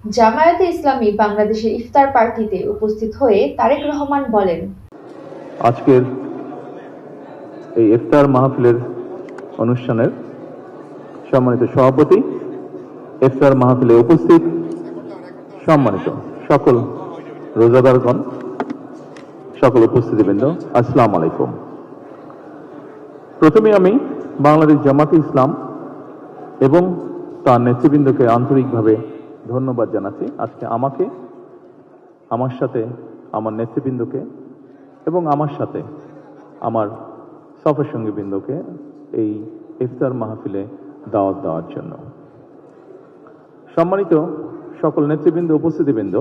জামায়াতে ইসলামী বাংলাদেশের ইফতার পার্টিতে উপস্থিত হয়ে তারেক রহমান বলেন, আজকের এই ইফতার মাহফিলের অনুষ্ঠানের সম্মানিত সভাপতি, ইফতার মাহফিলে উপস্থিত সম্মানিত সকল রোজাদারগণ, সকল উপস্থিতিবৃন্দ, আসসালামু আলাইকুম। প্রথমে আমি বাংলাদেশ জামাতে ইসলাম এবং তার নেতৃবৃন্দকে আন্তরিকভাবে ধন্যবাদ জানাচ্ছি। আজকে আমাকে, আমার সাথে আমার নেতৃবৃন্দকে এবং আমার সাথে আমার সফর সঙ্গীবৃন্দকে এই ইফতার মাহফিলে দাওয়াত দেওয়ার জন্য। সম্মানিত সকল নেতৃবৃন্দ, উপস্থিতিবৃন্দ,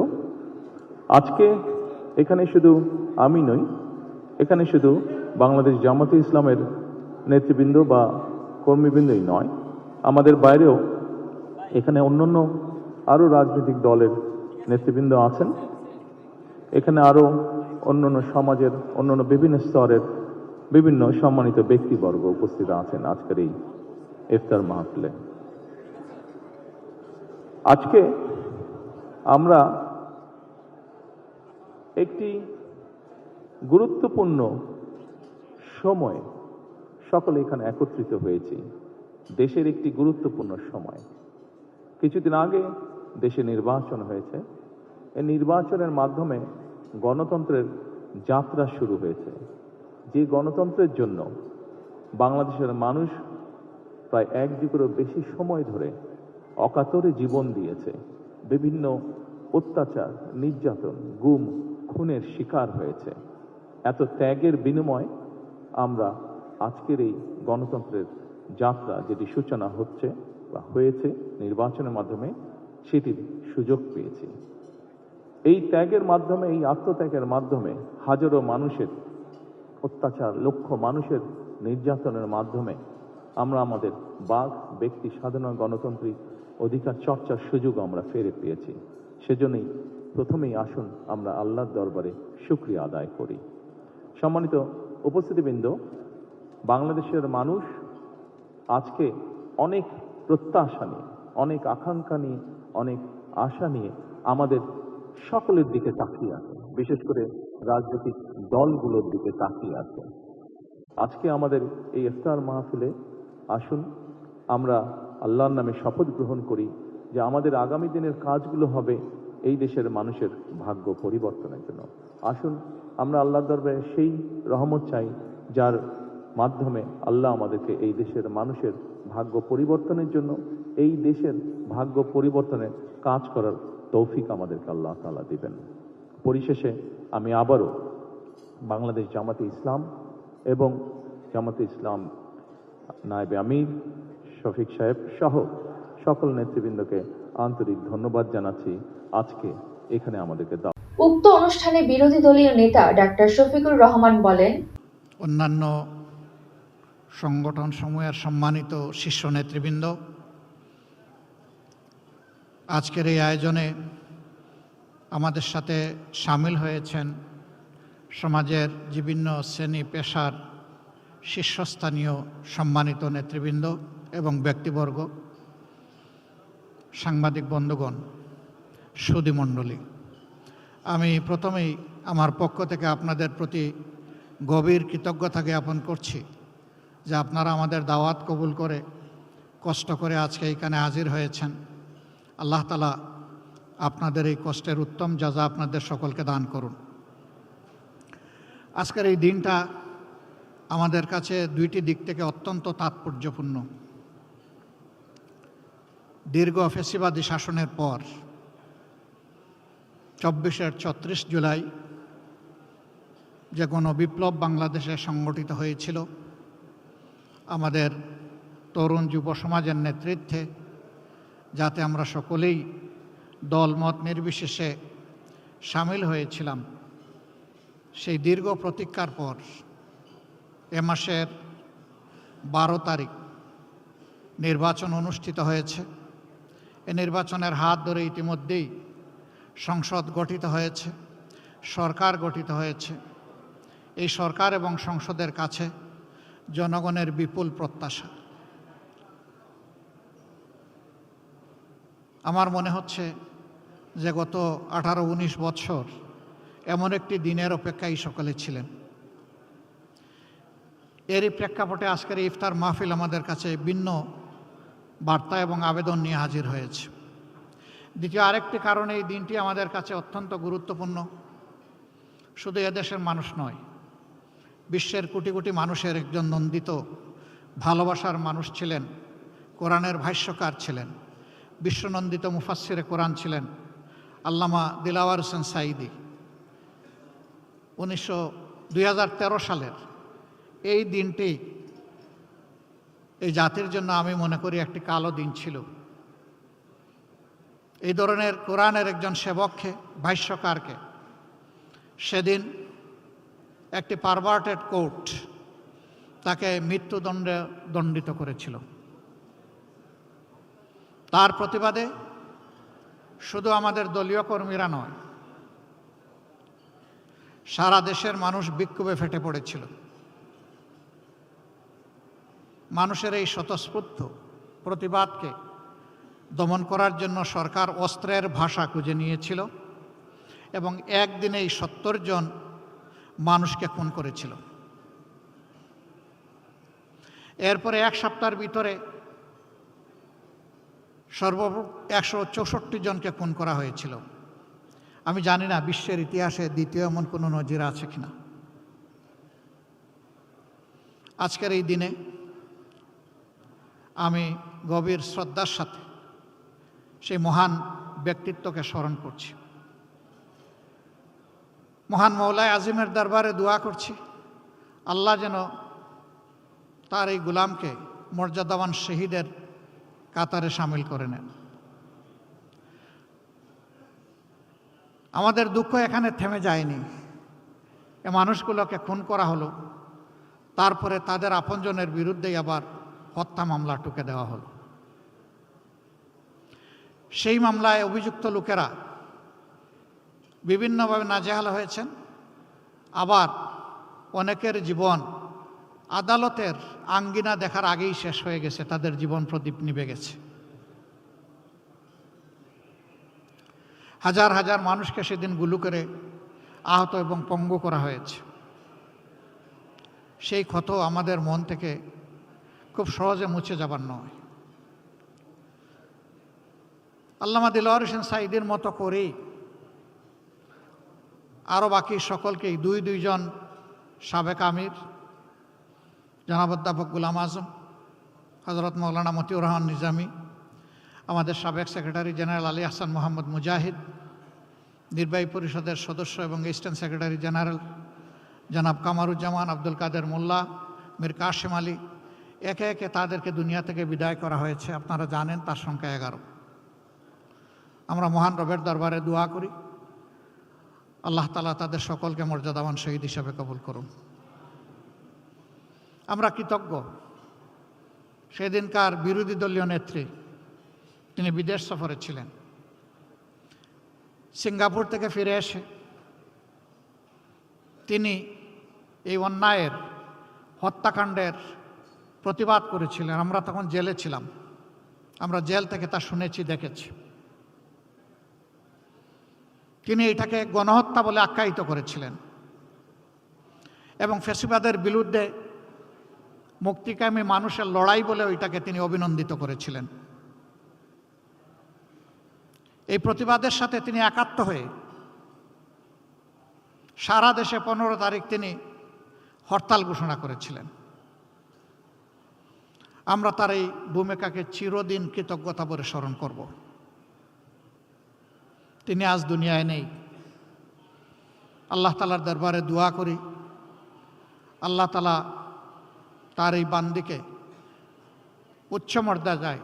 আজকে এখানে শুধু আমি নই, এখানে শুধু বাংলাদেশ জামাতে ইসলামের নেতৃবৃন্দ বা কর্মীবৃন্দই নয়, আমাদের বাইরেও এখানে অন্যান্য আরও রাজনৈতিক দলের নেতৃবৃন্দ আছেন। এখানে আরও অন্যান্য সমাজের অন্যান্য বিভিন্ন স্তরের বিভিন্ন সম্মানিত ব্যক্তিবর্গ উপস্থিত আছেন আজকের এই ইফতার মাহফিলে। আজকে আমরা একটি গুরুত্বপূর্ণ সময়ে সকলে এখানে একত্রিত হয়েছি। দেশের একটি গুরুত্বপূর্ণ সময়। কিছুদিন আগে দেশে নির্বাচন হয়েছে। এই নির্বাচনের মাধ্যমে গণতন্ত্রের যাত্রা শুরু হয়েছে। যে গণতন্ত্রের জন্য বাংলাদেশের মানুষ প্রায় 1 যুগেরও বেশি সময় ধরে অকাতরে জীবন দিয়েছে, বিভিন্ন অত্যাচার, নির্যাতন, গুম, খুনের শিকার হয়েছে। এত ত্যাগের বিনিময়ে আমরা আজকের এই গণতন্ত্রের যাত্রা, যেটি সূচনা হচ্ছে বা হয়েছে নির্বাচনের মাধ্যমে, সেটির সুযোগ পেয়েছি। এই ত্যাগের মাধ্যমে, এই আত্মত্যাগের মাধ্যমে হাজারো মানুষের অত্যাচার, লক্ষ মানুষের নির্যাতনের মাধ্যমে আমরা আমাদের বাক, ব্যক্তি স্বাধীন গণতান্ত্রিক অধিকার চর্চার সুযোগ আমরা ফিরে পেয়েছি। সেজন্যই প্রথমেই আসুন আমরা আল্লাহর দরবারে শুকরিয়া আদায় করি। সম্মানিত উপস্থিতিবৃন্দ, বাংলাদেশের মানুষ আজকে অনেক প্রত্যাশা নিয়ে, অনেক আকাঙ্ক্ষা নিয়ে, অনেক আশা নিয়ে আমাদের সকলের দিকে তাকিয়ে আছে, বিশেষ করে রাজনৈতিক দলগুলোর দিকে তাকিয়ে আছে। আজকে আমাদের এই ইফতার মাহফিলে আসুন আমরা আল্লাহর নামে শপথ গ্রহণ করি যে আমাদের আগামী দিনের কাজগুলো হবে এই দেশের মানুষের ভাগ্য পরিবর্তনের জন্য। আসুন আমরা আল্লাহর দরবারে সেই রহমত চাই যার মাধ্যমে আল্লাহ আমাদেরকে এই দেশের মানুষের ভাগ্য পরিবর্তনের জন্য, এই দেশের ভাগ্য পরিবর্তনের কাজ করার তৌফিক আমাদেরকে আল্লাহ তাআলা দিবেন। পরিশেষে আমি আবারও বাংলাদেশ জামাতে ইসলাম এবং জামাতে ইসলাম নায়েবে আমির শফিক সাহেব সহ সকল নেতৃবৃন্দকে আন্তরিক ধন্যবাদ জানাচ্ছি আজকে এখানে আমাদেরকে দাও। উক্ত অনুষ্ঠানে বিরোধী দলীয় নেতা ডাক্তার শফিকুর রহমান বলেন, অন্যান্য সংগঠন সমূহের সম্মানিত শীর্ষ নেতৃবৃন্দ, আজকের এই আয়োজনে আমাদের সাথে সামিল হয়েছেন সমাজের বিভিন্ন শ্রেণী পেশার শীর্ষস্থানীয় সম্মানিত নেতৃবৃন্দ এবং ব্যক্তিবর্গ, সাংবাদিক বন্ধুগণ, সুধীমণ্ডলী। আমি প্রথমেই আমার পক্ষ থেকে আপনাদের প্রতি গভীর কৃতজ্ঞতা জ্ঞাপন করছি যে আপনারা আমাদের দাওয়াত কবুল করে কষ্ট করে আজকে এখানে হাজির হয়েছেন। আল্লাহ তাআলা আপনাদের এই কষ্টের উত্তম জাযা আপনাদের সকলকে দান করুন। আজকের এই দিনটা আমাদের কাছে দুইটি দিক থেকে অত্যন্ত তাৎপর্যপূর্ণ। দীর্ঘ ফ্যাসিবাদী শাসনের পর 24 জুলাই যে গণবিপ্লব বাংলাদেশে সংগঠিত হয়েছিল, আমাদের তরুণ যুব সমাজের নেতৃত্বে, যাতে আমরা সকলেই দলমত নির্বিশেষে সামিল হয়েছিলাম, সেই দীর্ঘ প্রতীক্ষার পর এ মাসের 12 তারিখ নির্বাচন অনুষ্ঠিত হয়েছে। এ নির্বাচনের হাত ধরে ইতিমধ্যেই সংসদ গঠিত হয়েছে, সরকার গঠিত হয়েছে। এই সরকার এবং সংসদের কাছে জনগণের বিপুল প্রত্যাশা। আমার মনে হচ্ছে যে গত 18-19 বছর এমন একটি দিনের অপেক্ষায় সকলে ছিলেন। এরই প্রেক্ষাপটে আজকের এই ইফতার মাহফিল আমাদের কাছে ভিন্ন বার্তা এবং আবেদন নিয়ে হাজির হয়েছে। দ্বিতীয় আরেকটি কারণে এই দিনটি আমাদের কাছে অত্যন্ত গুরুত্বপূর্ণ। শুধু এদেশের মানুষ নয়, বিশ্বের কোটি কোটি মানুষের একজন নন্দিত ভালোবাসার মানুষ ছিলেন, কোরআনের ভাষ্যকার ছিলেন, বিশ্বনন্দিত মুফাসসিরে কোরআন ছিলেন আল্লামা দিলাওয়ার হোসেন সাঈদী। 2013 সালের এই দিনটি এই জাতির জন্য আমি মনে করি একটি কালো দিন ছিল। এই ধরনের কোরআনের একজন সেবককে, ভাষ্যকারকে সেদিন একটি পারভার্টেড কোর্ট তাকে মৃত্যুদণ্ডে দণ্ডিত করেছিল। তার প্রতিবাদে শুধু আমাদের দলীয় কর্মীরা নয়, সারা দেশের মানুষ বিক্ষোভে ফেটে পড়েছিল। মানুষের এই স্বতঃস্ফূর্ত প্রতিবাদকে দমন করার জন্য সরকার অস্ত্রের ভাষা খুঁজে নিয়েছিল এবং একদিনেই 70 জন মানুষকে খুন করেছিল। এরপরে এক সপ্তাহের ভিতরে সর্বমোট 164 জনকে খুন করা হয়েছিল। আমি জানি না বিশ্বের ইতিহাসে দ্বিতীয় এমন কোনো নজির আছে কিনা। আজকের এই দিনে আমি গভীর শ্রদ্ধার সাথে সেই মহান ব্যক্তিত্বকে স্মরণ করছি। মহান মওলায়ে আজিমের দরবারে দোয়া করছি আল্লাহ যেন তার এই গোলামকে মর্যাদাবান শহীদের কাতারে সামিল করে নেন। আমাদের দুঃখ এখানে থেমে যায়নি। এ মানুষগুলোকে খুন করা হলো, তারপরে তাদের আপনজনের বিরুদ্ধেই আবার হত্যা মামলা টুকে দেওয়া হলো। সেই মামলায় অভিযুক্ত লোকেরা বিভিন্নভাবে নাজেহাল হয়েছেন, আবার অনেকের জীবন আদালতের আঙ্গিনা দেখার আগেই শেষ হয়ে গেছে, তাদের জীবন প্রদীপ নিভে গেছে। হাজার হাজার মানুষকে সেদিন গুলি করে আহত এবং পঙ্গু করা হয়েছে। সেই ক্ষত আমাদের মন থেকে খুব সহজে মুছে যাবার নয়। আল্লামা দিলওয়ার হোসেন সাঈদীর মতো করেই আরও বাকি সকলকেই দুইজন সাবেক আমির জনাব অধ্যাপক গোলাম আজম, হযরত মাওলানা মতিউর রহমান নিজামী, আমাদের সাবেক সেক্রেটারি জেনারেল আলী আহসান মোহাম্মদ মুজাহিদ, নির্বাহী পরিষদের সদস্য এবং অ্যাসিস্ট্যান্ট সেক্রেটারি জেনারেল জনাব কামারুজ্জামান, আব্দুল কাদের মোল্লা, মীর কাশেম আলী, একে একে তাদেরকে দুনিয়া থেকে বিদায় করা হয়েছে। আপনারা জানেন তার সংখ্যা 11। আমরা মহান রবের দরবারে দোয়া করি আল্লাহ তাআলা তাদের সকলকে মর্যাদাবান শহীদ হিসাবে কবুল করুন। আমরা কৃতজ্ঞ সেদিনকার বিরোধী দলীয় নেত্রী, তিনি বিদেশ সফরে ছিলেন। সিঙ্গাপুর থেকে ফিরে এসে তিনি এই অন্যায়ের, হত্যাকাণ্ডের প্রতিবাদ করেছিলেন। আমরা তখন জেলে ছিলাম, আমরা জেল থেকে তা শুনেছি, দেখেছি। তিনি এটাকে গণহত্যা বলে আখ্যায়িত করেছিলেন এবং ফ্যাসিবাদের বিরুদ্ধে মুক্তিকামী মানুষের লড়াই বলে ওইটাকে তিনি অভিনন্দিত করেছিলেন। এই প্রতিবাদের সাথে তিনি একাত্ম হয়ে সারা দেশে 15 তারিখ তিনি হরতাল ঘোষণা করেছিলেন। আমরা তার এই ভূমিকাকে চিরদিন কৃতজ্ঞতা ভরে স্মরণ করব। তিনি আজ দুনিয়ায় নেই। আল্লাহ তাআলার দরবারে দোয়া করি আল্লাহ তাআলা তার এই বান্দিকে উচ্চ মর্যাদায়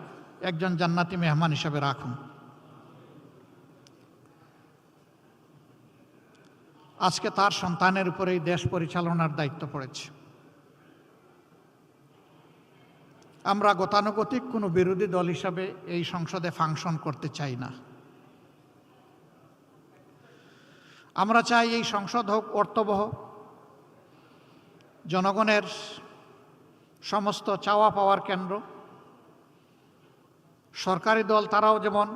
একজন জান্নাতি মেহমান হিসাবে রাখুন। আজকে তার সন্তানের উপরে এই দেশ পরিচালনার দায়িত্ব পড়েছে। আমরা গতানুগতিক কোনো বিরোধী দল হিসাবে এই সংসদে ফাংশন করতে চাই না। আমরা চাই এই সংসদ হোক অর্থবহ, জনগণের সমস্ত চাওয়া পাওয়ার কেন্দ্র। সরকারি দল তারাও যেমন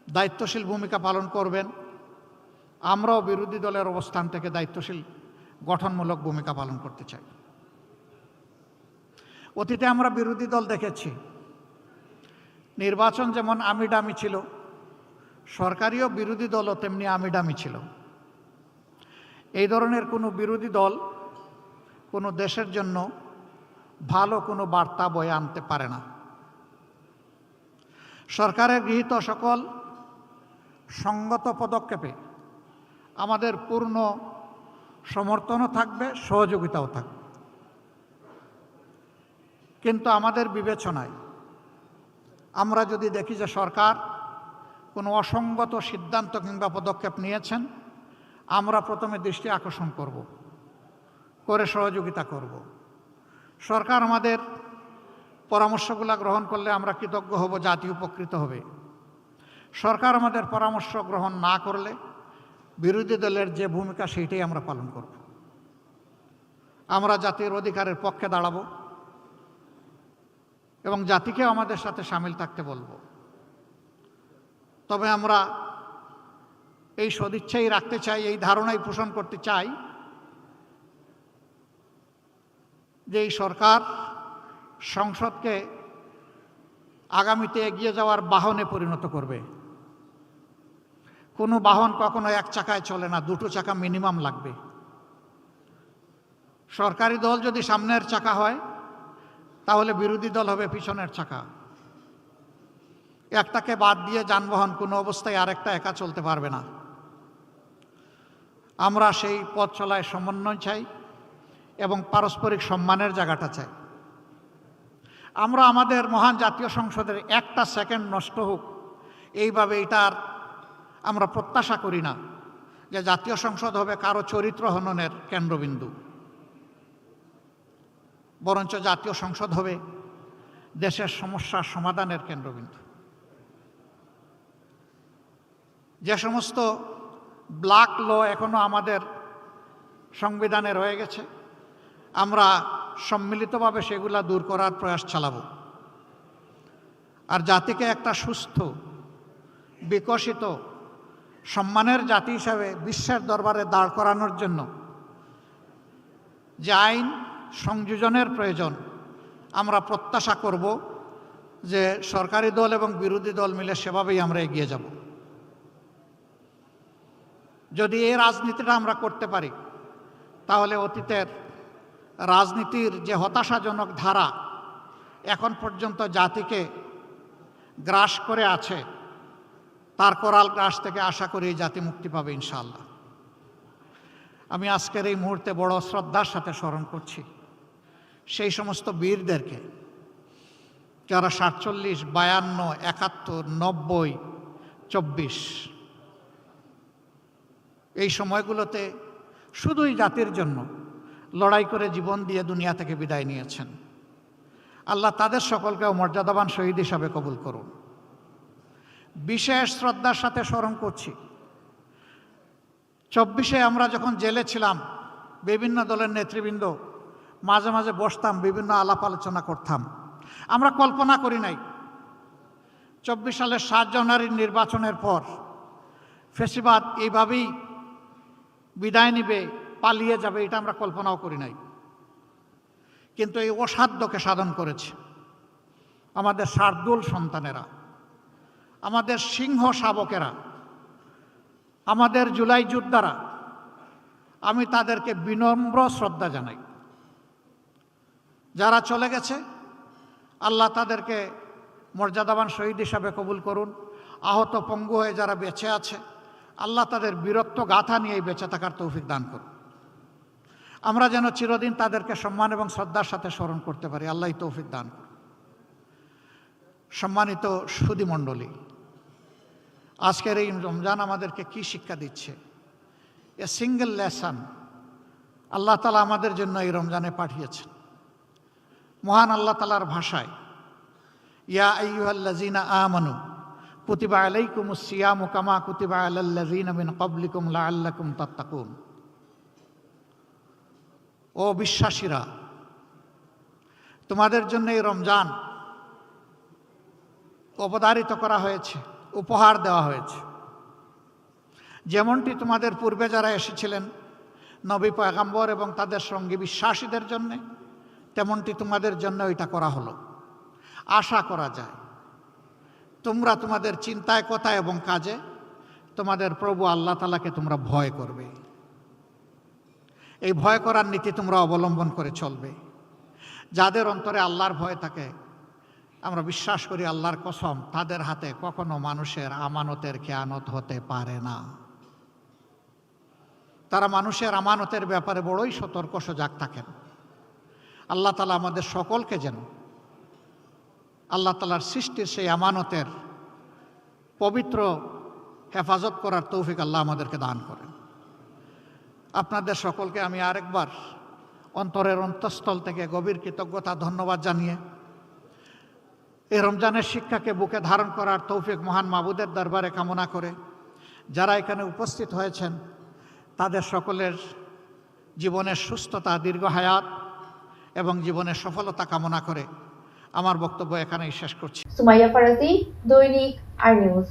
দায়িত্বশীল ভূমিকা পালন করবেন। আমরাও বিরোধী দলের অবস্থান থেকে দায়িত্বশীল গঠনমূলক ভূমিকা পালন করতে চাই। অতীতে আমরা বিরোধী দল দেখেছি, নির্বাচন যেমন আমিডামি ছিল, সরকারিও বিরোধী দলও তেমনি আমিডামি ছিল। এই ধরনের কোনো বিরোধী দল কোনো দেশের জন্য ভালো কোনো বার্তা বয়ে আনতে পারে না। সরকারের গৃহীত সকল সঙ্গত পদক্ষেপে আমাদের পূর্ণ সমর্থনও থাকবে, সহযোগিতাও থাকবে। কিন্তু আমাদের বিবেচনায় আমরা যদি দেখি যে সরকার কোনো অসঙ্গত সিদ্ধান্ত কিংবা পদক্ষেপ নিয়েছেন, আমরা প্রথমে দৃষ্টি আকর্ষণ করে সহযোগিতা করব। সরকার আমাদের পরামর্শগুলো গ্রহণ করলে আমরা কৃতজ্ঞ হব, জাতি উপকৃত হবে। সরকার আমাদের পরামর্শ গ্রহণ না করলে বিরোধী দলের যে ভূমিকা সেইটাই আমরা পালন করব। আমরা জাতির অধিকারের পক্ষে দাঁড়াবো এবং জাতিকেও আমাদের সাথে সামিল থাকতে বলবো। তবে আমরা এই সদিচ্ছাই রাখতে চাই, এই ধারণাই পোষণ করতে চাই যে এই সরকার সংসদকে আগামীতে এগিয়ে যাওয়ার বাহনে পরিণত করবে। কোনো বাহন কখনো এক চাকায় চলে না, দুটো চাকা মিনিমাম লাগবে। সরকারি দল যদি সামনের চাকা হয়, তাহলে বিরোধী দল হবে পিছনের চাকা। একটাকে বাদ দিয়ে যানবাহন কোনো অবস্থায় আরেকটা একা চলতে পারবে না। আমরা সেই পথ চলায় সমন্বয় চাই এবং পারস্পরিক সম্মানের জায়গাটা চাই। আমরা আমাদের মহান জাতীয় সংসদের একটা সেকেন্ড নষ্ট হোক এইভাবে এটার আমরা প্রত্যাশা করি না যে জাতীয় সংসদ হবে কারো চরিত্র হননের কেন্দ্রবিন্দু। বরঞ্চ জাতীয় সংসদ হবে দেশের সমস্যার সমাধানের কেন্দ্রবিন্দু। যে সমস্ত ব্ল্যাক ল এখনো আমাদের সংবিধানে রয়ে গেছে, আমরা সম্মিলিতভাবে সেগুলা দূর করার প্রয়াস চালাব। আর জাতিকে একটা সুস্থ, বিকশিত, সম্মানের জাতি হিসাবে বিশ্বের দরবারে দাঁড় করানোর জন্য যে আইন সংযোজনের প্রয়োজন, আমরা প্রত্যাশা করব যে সরকারি দল এবং বিরোধী দল মিলে সেভাবেই আমরা এগিয়ে যাব। যদি এই রাজনীতিটা আমরা করতে পারি, তাহলে অতীতের রাজনীতির যে হতাশাজনক ধারা এখন পর্যন্ত জাতিকে গ্রাস করে আছে, তার করাল গ্রাস থেকে আশা করি এই জাতি মুক্তি পাবে ইনশাআল্লাহ। আমি আজকের এই মুহূর্তে বড় শ্রদ্ধার সাথে স্মরণ করছি সেই সমস্ত বীরদেরকে যারা 47, 52, 71, 90, 24 এই সময়গুলোতে শুধুই জাতির জন্য লড়াই করে জীবন দিয়ে দুনিয়া থেকে বিদায় নিয়েছেন। আল্লাহ তাদের সকলকেও মর্যাদাবান শহীদ হিসাবে কবুল করুন। বিশেষ শ্রদ্ধার সাথে স্মরণ করছি 24-এ আমরা যখন জেলে ছিলাম, বিভিন্ন দলের নেতৃবৃন্দ মাঝে মাঝে বসতাম, বিভিন্ন আলাপ আলোচনা করতাম। আমরা কল্পনা করি নাই 24 সালের 7 জানুয়ারির নির্বাচনের পর ফ্যাসিবাদ এইভাবেই বিদায় নিবে, পালিয়ে যাবে, এটা আমরা কল্পনাও করি নাই। কিন্তু এই অসাধ্যকে সাধন করেছে আমাদের শার্দুল সন্তানেরা, আমাদের সিংহ শাবকেরা, আমাদের জুলাই যোদ্ধারা। আমি তাদেরকে বিনম্র শ্রদ্ধা জানাই। যারা চলে গেছে, আল্লাহ তাদেরকে মর্যাদাবান শহীদ হিসাবে কবুল করুন। আহত পঙ্গু হয়ে যারা বেঁচে আছে, আল্লাহ তাদের বীরত্ব গাথা নিয়েই বেঁচে থাকার তৌফিক দান করুন। আমরা যেন চিরদিন তাদেরকে সম্মান এবং শ্রদ্ধার সাথে স্মরণ করতে পারি, আল্লাহ তৌফিক দান করুন। সম্মানিত সুধী মণ্ডলী, আজকের এই রমজান আমাদেরকে কি শিক্ষা দিচ্ছে? এ সিঙ্গেল লেসন আল্লাহ তাআলা আমাদের জন্য এই রমজানে পাঠিয়েছেন। মহান আল্লাহ তাআলার ভাষায়, ইয়া আইয়ুহাল্লাযীনা আমানু কুতিবা আলাইকুমুস সিয়ামু কামা কুতিবা আলাল্লাযীনা মিন ক্বাবলিকুম লাআল্লাকুম তাত্তাকুন। ও বিশ্বাসীরা, তোমাদের জন্য এই রমজান অবধারিত করা হয়েছে, উপহার দেওয়া হয়েছে। যেমনটি তোমাদের পূর্বে যারা এসেছিলেন নবী পয়গম্বর এবং তাদের সঙ্গী বিশ্বাসীদের জন্য, তেমনটি তোমাদের জন্য এটা করা হলো। আশা করা যায় তোমরা তোমাদের চিন্তায়, কথায় এবং কাজে তোমাদের প্রভু আল্লাহ তাআলাকে তোমরা ভয় করবে। এই ভয় করার নীতি তোমরা অবলম্বন করে চলবে। যাদের অন্তরে আল্লাহর ভয় থাকে, আমরা বিশ্বাস করি আল্লাহর কসম, তাদের হাতে কখনো মানুষের আমানতের খেয়ানত হতে পারে না। তারা মানুষের আমানতের ব্যাপারে বড়ই সতর্ক সজাগ থাকেন। আল্লাহ তাআলা আমাদের সকলকে যেন আল্লাহ তাআলার সৃষ্টির সেই আমানতের পবিত্র হেফাজত করার তৌফিক আল্লাহ আমাদেরকে দান করেন। আপনাদের সকলকে আমি আরেকবার অন্তরের অন্তঃস্থল থেকে গভীর কৃতজ্ঞতা, ধন্যবাদ জানিয়ে এই রমজানের শিক্ষাকে বুকে ধারণ করার তৌফিক মহান মাবুদের দরবারে কামনা করে, যারা এখানে উপস্থিত হয়েছেন তাদের সকলের জীবনের সুস্থতা, দীর্ঘ হায়াত এবং জীবনের সফলতা কামনা করে আমার বক্তব্য এখানেই শেষ করছি। সুমাইয়া ফারাজি, দৈনিক আর নিউজ।